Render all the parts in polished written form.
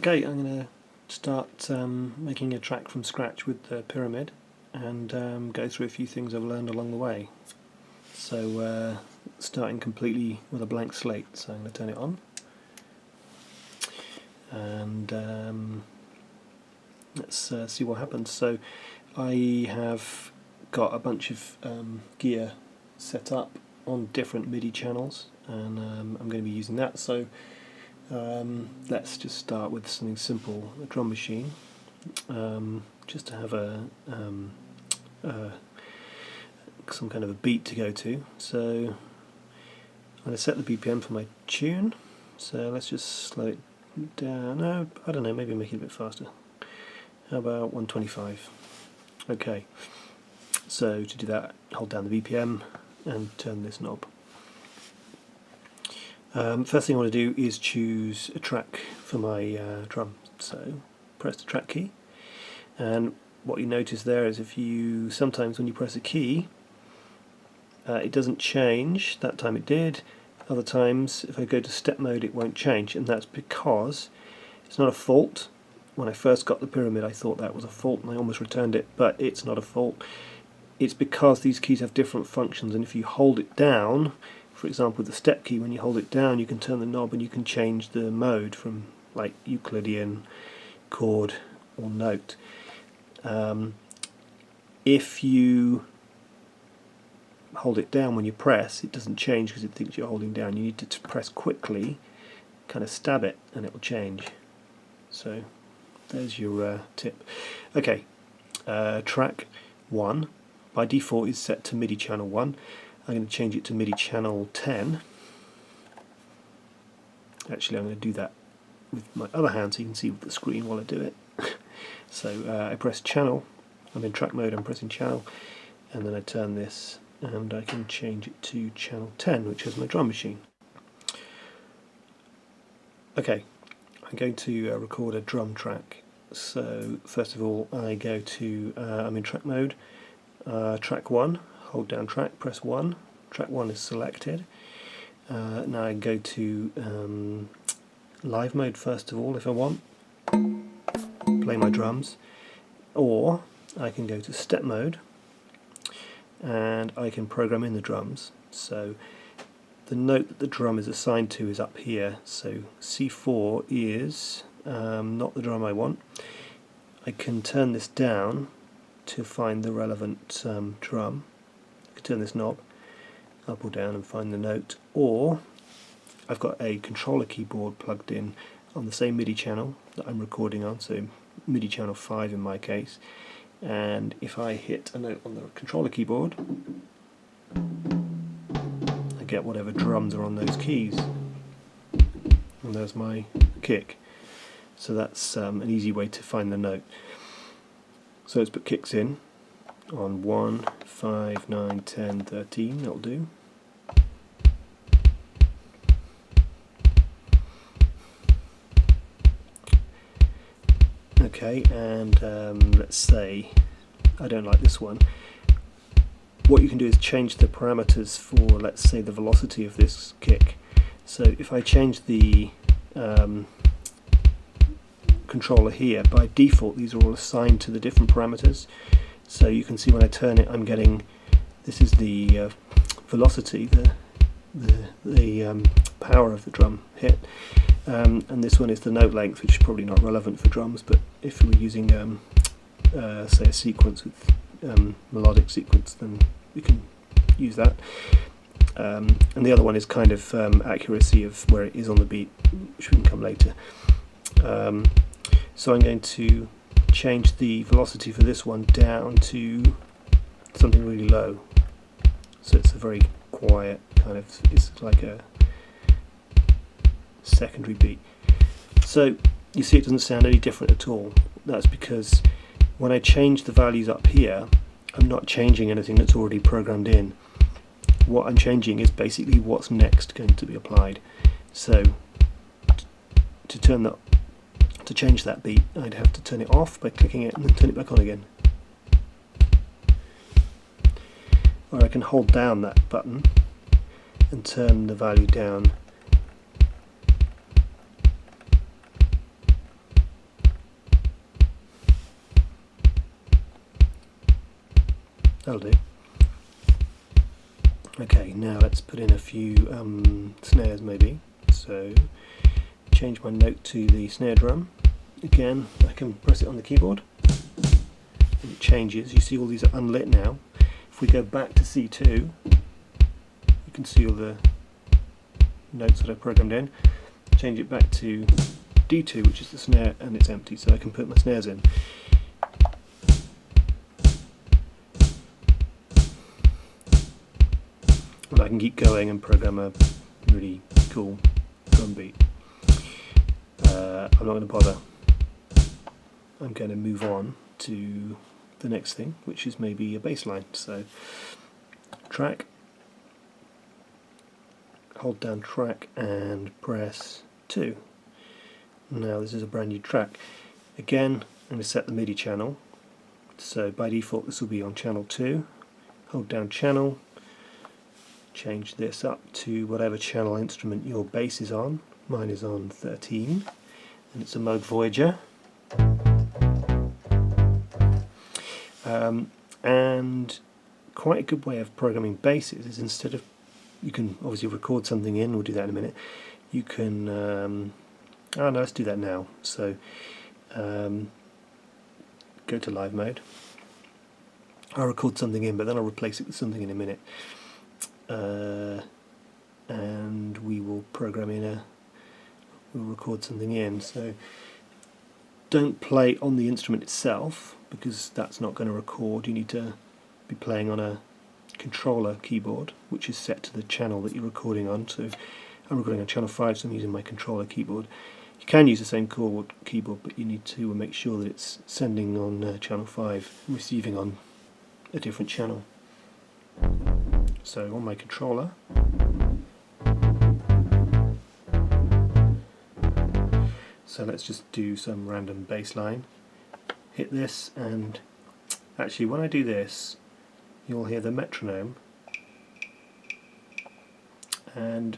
Okay, I'm going to start making a track from scratch with the pyramid and go through a few things I've learned along the way. So starting completely with a blank slate, so I'm going to turn it on and let's see what happens. So I have got a bunch of gear set up on different MIDI channels, and I'm going to be using that. So let's just start with something simple, a drum machine, just to have some kind of a beat to go to. So I'm going to set the BPM for my tune, so let's just slow it down. No, I don't know, maybe make it a bit faster. How about 125? Okay, so to do that, hold down the BPM and turn this knob. First thing I want to do is choose a track for my drum. So press the track key, and what you notice there is sometimes when you press a key it doesn't change. That time it did. Other times if I go to step mode it won't change, and that's because it's not a fault. When I first got the pyramid I thought that was a fault and I almost returned it, but it's not a fault. It's because these keys have different functions, and if you hold it down, for example with the step key, when you hold it down you can turn the knob and you can change the mode from like Euclidian, chord or note. If you hold it down when you press, it doesn't change because it thinks you're holding down. You need to press quickly, kind of stab it, and it will change. So there's your tip. Okay, track 1 by default is set to MIDI channel 1. I'm going to change it to MIDI channel 10. Actually, I'm going to do that with my other hand so you can see the screen while I do it. So I press channel, I'm in track mode, I'm pressing channel, and then I turn this and I can change it to channel 10, which is my drum machine. Okay, I'm going to record a drum track. So first of all I go to, I'm in track mode, track 1, hold down track, press 1, track 1 is selected. Now I go to live mode first of all if I want, play my drums, or I can go to step mode and I can program in the drums. So the note that the drum is assigned to is up here, so C4 is not the drum I want. I can turn this down to find the relevant drum. I can turn this knob up or down and find the note, or I've got a controller keyboard plugged in on the same MIDI channel that I'm recording on, so MIDI channel 5 in my case, and if I hit a note on the controller keyboard I get whatever drums are on those keys, and there's my kick. So that's an easy way to find the note. So let's put kicks in on 1, 5, 9, 10, 13, that'll do. Okay, and let's say I don't like this one. What you can do is change the parameters for, let's say, the velocity of this kick. So if I change the controller here, by default these are all assigned to the different parameters. So you can see when I turn it I'm getting, this is the velocity, the power of the drum hit. And this one is the note length, which is probably not relevant for drums, but if we were using say a sequence with melodic sequence, then we can use that. And the other one is kind of accuracy of where it is on the beat, which we can come later. So I'm going to change the velocity for this one down to something really low, so it's a very quiet kind of, it's like a secondary beat. So you see it doesn't sound any different at all. That's because when I change the values up here I'm not changing anything that's already programmed in. What I'm changing is basically what's next going to be applied. So to change that beat I'd have to turn it off by clicking it and then turn it back on again. Or I can hold down that button and turn the value down That'll do. Okay, now let's put in a few snares maybe. So change my note to the snare drum. Again, I can press it on the keyboard and it changes. You see all these are unlit now. If we go back to C2, you can see all the notes that I programmed in. Change it back to D2, which is the snare, and it's empty, so I can put my snares in. And I can keep going and program a really cool drum beat. I'm not going to bother. I'm going to move on to the next thing, which is maybe a bass line. So track, hold down track and press 2. Now this is a brand new track. Again, I'm going to set the MIDI channel. So by default this will be on channel 2. Hold down channel, change this up to whatever channel instrument your bass is on. Mine is on 13 and it's a Moog Voyager. And quite a good way of programming basses is, instead of, you can obviously record something in, we'll do that in a minute, you can, oh no, let's do that now. So go to live mode. I'll record something in, but then I'll replace it with something in a minute. And we will program in we'll record something in. So don't play on the instrument itself, because that's not going to record. You need to be playing on a controller keyboard, which is set to the channel that you're recording on. So I'm recording on channel 5, so I'm using my controller keyboard. You can use the same keyboard, but you need to make sure that it's sending on channel 5, receiving on a different channel. So on my controller, so let's just do some random bass line. Hit this, and actually when I do this you'll hear the metronome, and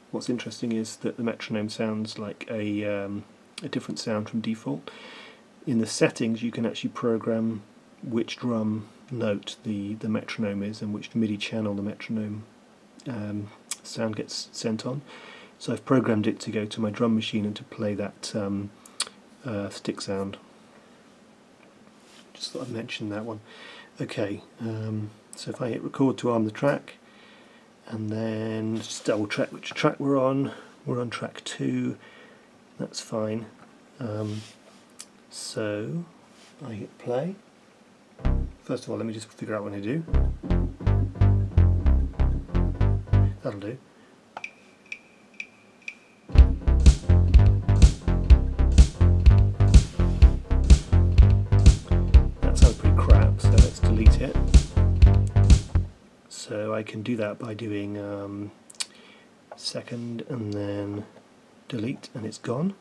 what's interesting is that the metronome sounds like a different sound from default. In the settings you can actually program which drum note the metronome is and which MIDI channel the metronome sound gets sent on. So I've programmed it to go to my drum machine and to play that stick sound. Just thought I'd mention that one. Okay, so if I hit record to arm the track, and then just double check which track we're on track 2, that's fine. So I hit play. First of all, let me just figure out what I do. That'll do. That sounds pretty crap, so let's delete it. So I can do that by doing second and then delete, and it's gone.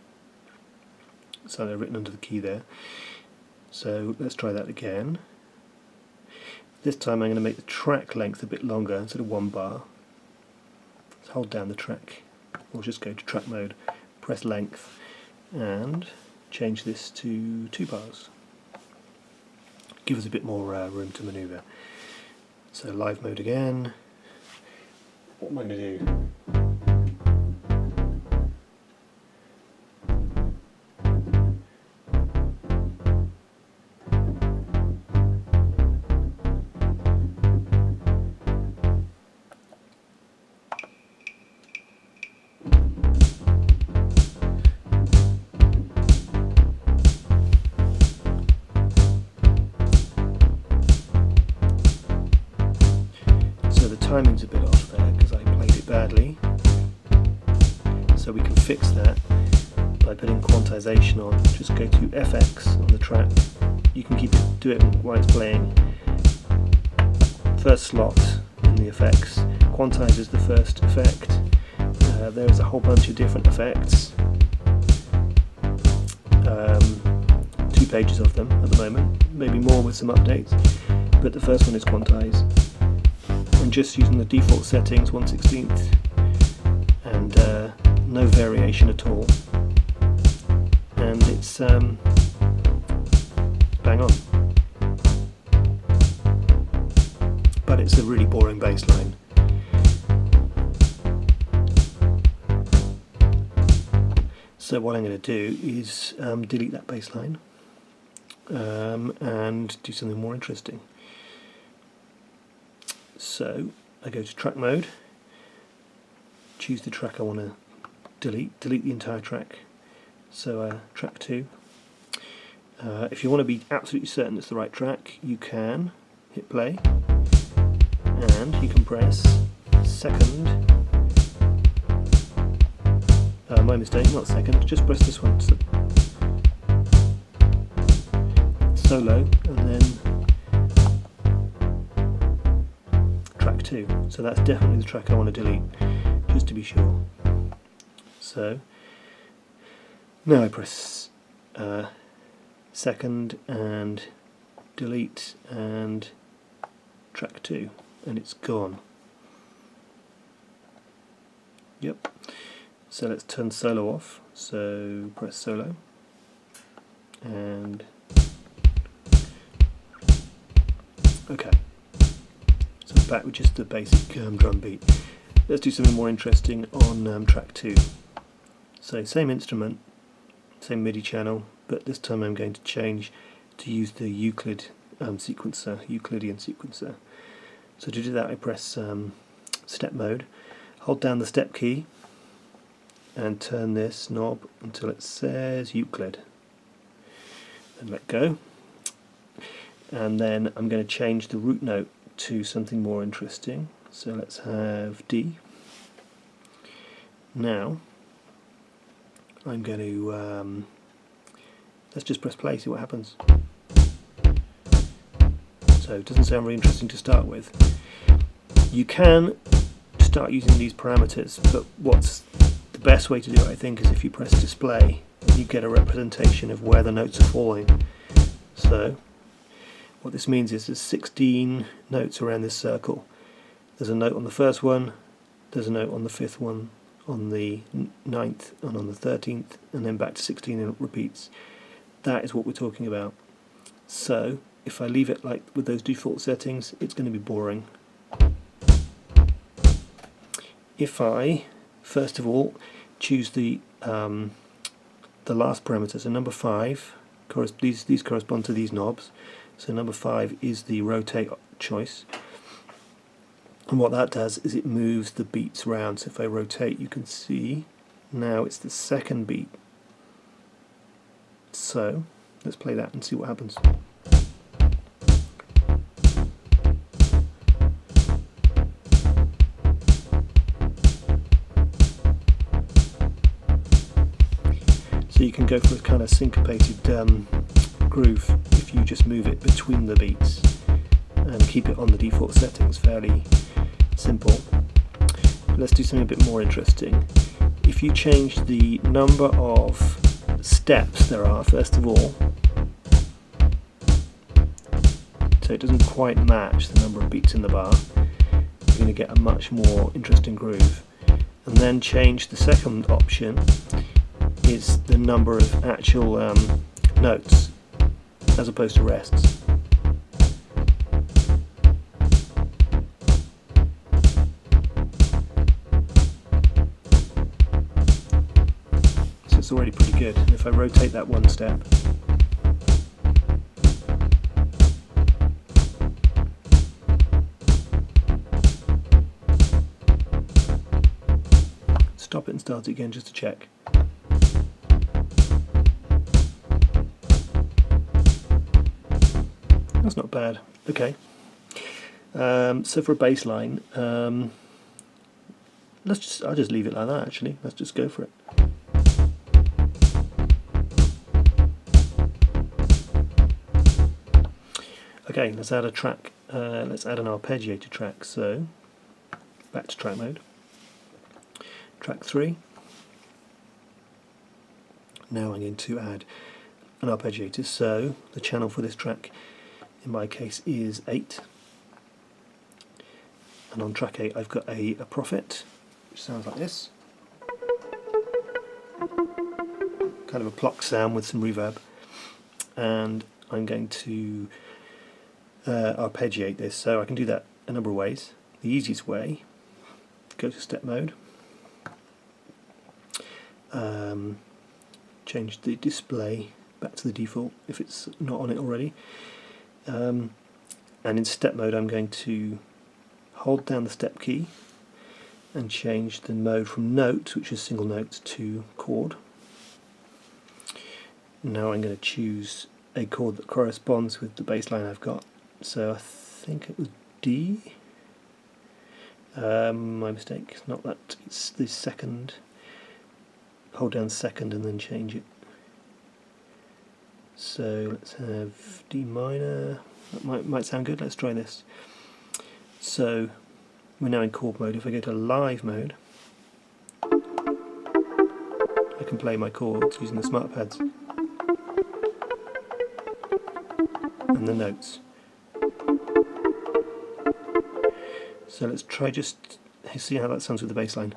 So they're written under the key there. So let's try that again. This time I'm going to make the track length a bit longer instead of 1 bar. Let's hold down the track, or just go to track mode, press length, and change this to 2 bars. Give us a bit more room to manoeuvre. So live mode again. What am I going to do? Timing's a bit off there because I played it badly, so we can fix that by putting quantization on. Just go to FX on the track. You can do it while it's playing. First slot in the effects quantizes the first effect. There's a whole bunch of different effects, 2 pages of them at the moment, maybe more with some updates, but the first one is quantize. I'm just using the default settings, 1/16, and no variation at all, and it's bang on. but it's a really boring bass line. So what I'm going to do is delete that bass line and do something more interesting. So I go to track mode, choose the track I want to delete the entire track, so track 2. If you want to be absolutely certain it's the right track, you can hit play and you can press second. My mistake, not second, just press this one. So solo and then track 2. So that's definitely the track I want to delete, just to be sure. So now I press second and delete and track 2, and it's gone. Yep. So let's turn solo off, so press solo and okay, so back with just the basic drum beat. Let's do something more interesting on track 2. So same instrument, same MIDI channel, but this time I'm going to change to use the Euclid Euclidian sequencer. So to do that I press step mode, hold down the step key and turn this knob until it says Euclid, and let go. And then I'm going to change the root note to something more interesting, so let's have D. Now I'm going to let's just press play, see what happens. So it doesn't sound very interesting to start with. You can start using these parameters, but what's the best way to do it, I think, is if you press display, you get a representation of where the notes are falling. So what this means is there's 16 notes around this circle. There's a note on the first one, there's a note on the 5th one, on the 9th and on the 13th, and then back to 16 and it repeats. That is what we're talking about. So if I leave it like with those default settings, it's going to be boring. If I first of all choose the last parameter, so number 5, these correspond to these knobs, so number 5 is the rotate choice, and what that does is it moves the beats around. So if I rotate, you can see now it's the second beat. So let's play that and see what happens. So you can go for a kind of syncopated groove if you just move it between the beats and keep it on the default settings. Fairly simple. But let's do something a bit more interesting. If you change the number of steps there are, first of all, so it doesn't quite match the number of beats in the bar, you're going to get a much more interesting groove. And then change the second option, is the number of actual notes as opposed to rests. So it's already pretty good. And if I rotate that one step, stop it and start it again just to check. That's not bad. Okay. So for a bass line, I'll just leave it like that. Actually, let's just go for it. Okay, let's add a track. Let's add an arpeggiator track. So back to track mode. Track 3. Now I'm going to add an arpeggiator. So the channel for this track, in my case, is 8, and on track 8 I've got a Prophet, which sounds like this, kind of a pluck sound with some reverb, and I'm going to arpeggiate this. So I can do that a number of ways. The easiest way, go to step mode, change the display back to the default if it's not on it already, and in step mode I'm going to hold down the step key and change the mode from note, which is single notes, to chord. Now I'm going to choose a chord that corresponds with the bass line I've got. So I think it was D. My mistake, it's not that, it's the second. Hold down second and then change it. So let's have D minor. That might sound good. Let's try this. So we're now in chord mode. If I go to live mode, I can play my chords using the smart pads and the notes. So let's try just see how that sounds with the bass line.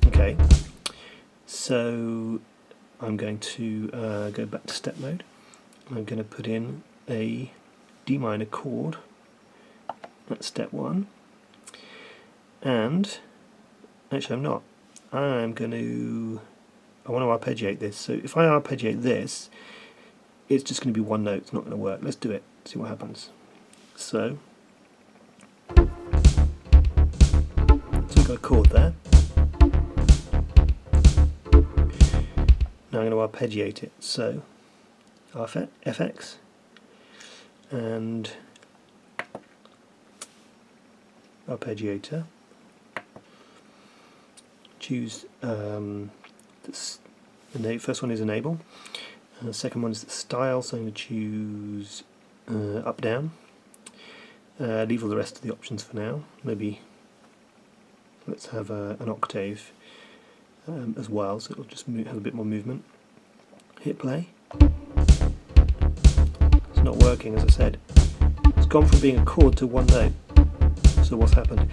Okay, so I'm going to go back to step mode. I'm going to put in a D minor chord. That's step 1. And actually I'm not. I want to arpeggiate this. So if I arpeggiate this, it's just going to be one note. It's not going to work. Let's do it. See what happens. So we've got a chord there. Now I'm going to arpeggiate it. So FX and Arpeggiator. Choose the first one is enable. The second one is the style, so I'm going to choose up down. Leave all the rest of the options for now. Maybe let's have an octave as well, so it'll just have a bit more movement. Hit play. It's not working, as I said. It's gone from being a chord to one note. So what's happened?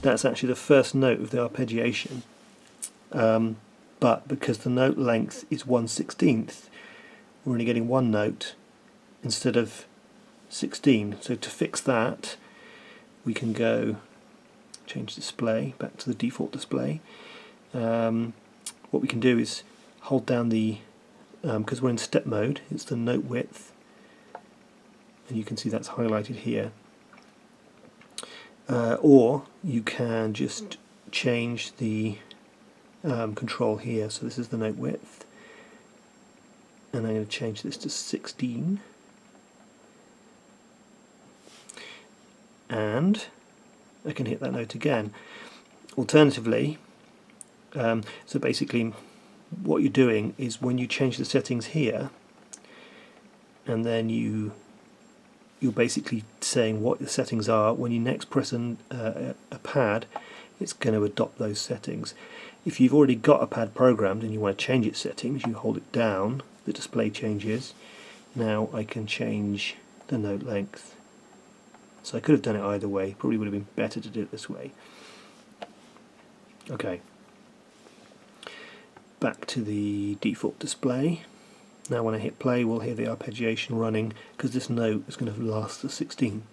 That's actually the first note of the arpeggiation, but because the note length is 1/16, we're only getting one note instead of 16. So to fix that, we can go change display back to the default display. What we can do is hold down the, because we're in step mode, it's the note width, and you can see that's highlighted here. Or you can just change the control here. So this is the note width, and I'm going to change this to 16, and I can hit that note again. Alternatively, so basically what you're doing is when you change the settings here, and then you're basically saying what the settings are. When you next press a pad, it's going to adopt those settings. If you've already got a pad programmed and you want to change its settings, you hold it down, the display changes. Now I can change the note length. So I could have done it either way, probably would have been better to do it this way. Okay, back to the default display. Now when I hit play, we'll hear the arpeggiation running, because this note is going to last the 16.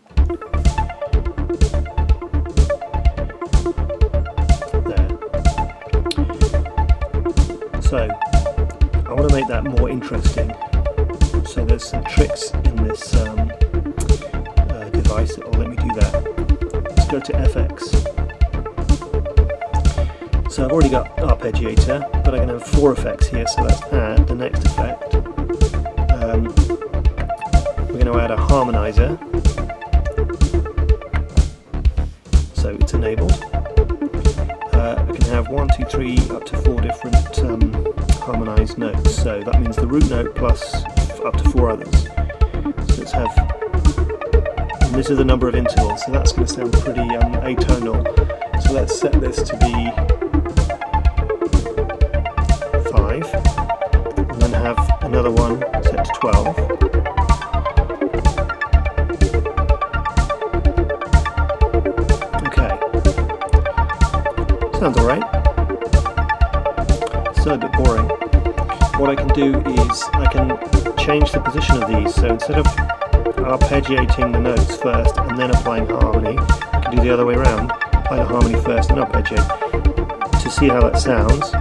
There. So I want to make that more interesting. So there's some tricks in this device that will let me do that. Let's go to FX. So I've already got Arpeggiator, but I'm going to have 4 effects here, so let's add the next effect. We're going to add a harmonizer, so it's enabled. I can have 1, 2, 3, up to 4 different harmonized notes, so that means the root note plus up to 4 others. So let's have, and this is the number of intervals, so that's going to sound pretty atonal. So let's set this to be 5, and then have another one set to 12. Okay, sounds alright. Still a bit boring. what I can do is I can change the position of these. So instead of arpeggiating the notes first and then applying harmony, I can do the other way around, apply the harmony first and arpeggiate. To see how that sounds,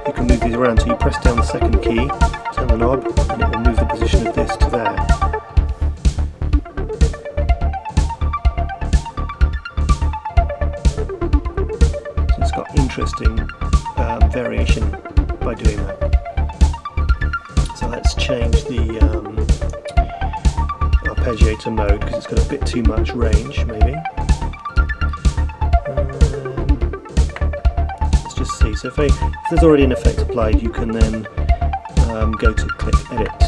you can move these around. So you press down the second key, turn the knob, and it will move the position of this to there. So it's got interesting variation by doing that. So let's change the arpeggiator mode because it's got a bit too much range, maybe. Let's just see. So if there's already an effect applied, you can then go to click edit.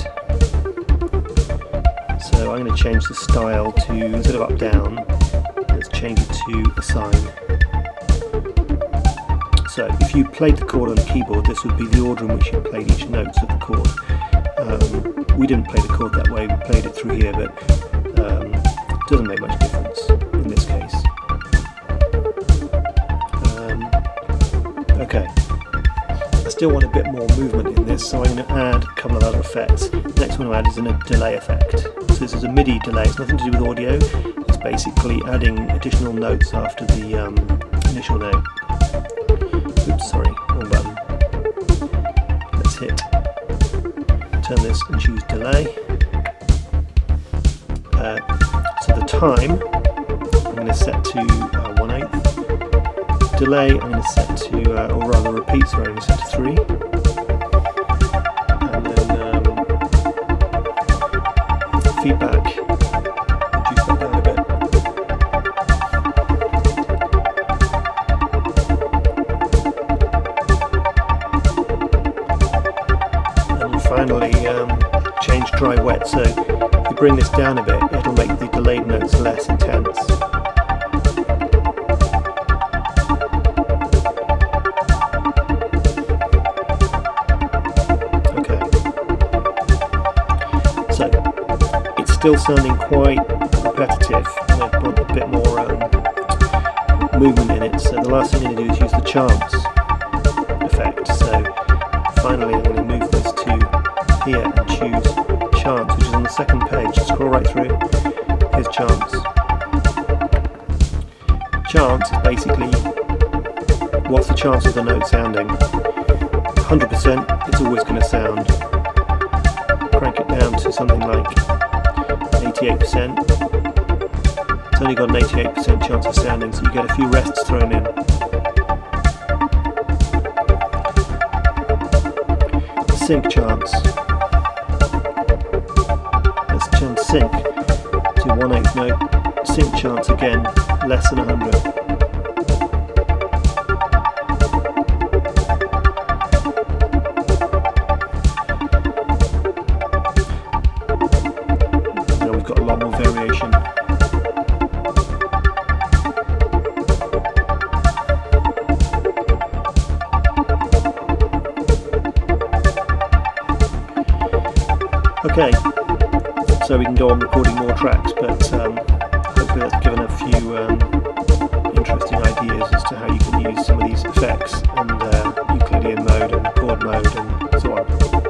So I'm going to change the style to, instead of up down, let's change it to assign. So if you played the chord on the keyboard, this would be the order in which you played each note of the chord. We didn't play the chord that way, we played it through here, but it doesn't make much difference in this case. Okay, I still want a bit more movement in this, so I'm going to add a couple of other effects. The next one I'll add is a delay effect. So this is a MIDI delay, it's nothing to do with audio, it's basically adding additional notes after the initial note. Oops, sorry, wrong button. Let's turn this and choose delay. So the time I'm going to set to 1/8. Delay I'm going to set to, or rather repeat, sorry, I'm going to set to 3. And then feedback, reduce that down a bit. Finally, change dry wet, so if you bring this down a bit, it'll make the delayed notes less intense. Okay, so it's still sounding quite repetitive, and I want a bit more movement in it, so the last thing I'm going to do is use the chance effect. So finally I'm going to move this to here and choose chance, which is on the second page. Scroll right through. Here's chance. Chance is basically what's the chance of the note sounding. 100% it's always going to sound. Crank it down to something like 88%. It's only got an 88% chance of sounding, so you get a few rests thrown in. Sync chance. Let's change sync to 1/8 note. Sync chance again, less than 100. Now we've got a lot more variation. Okay, so we can go on recording more tracks, but hopefully that's given a few interesting ideas as to how you can use some of these effects and Euclidian mode and chord mode and so on.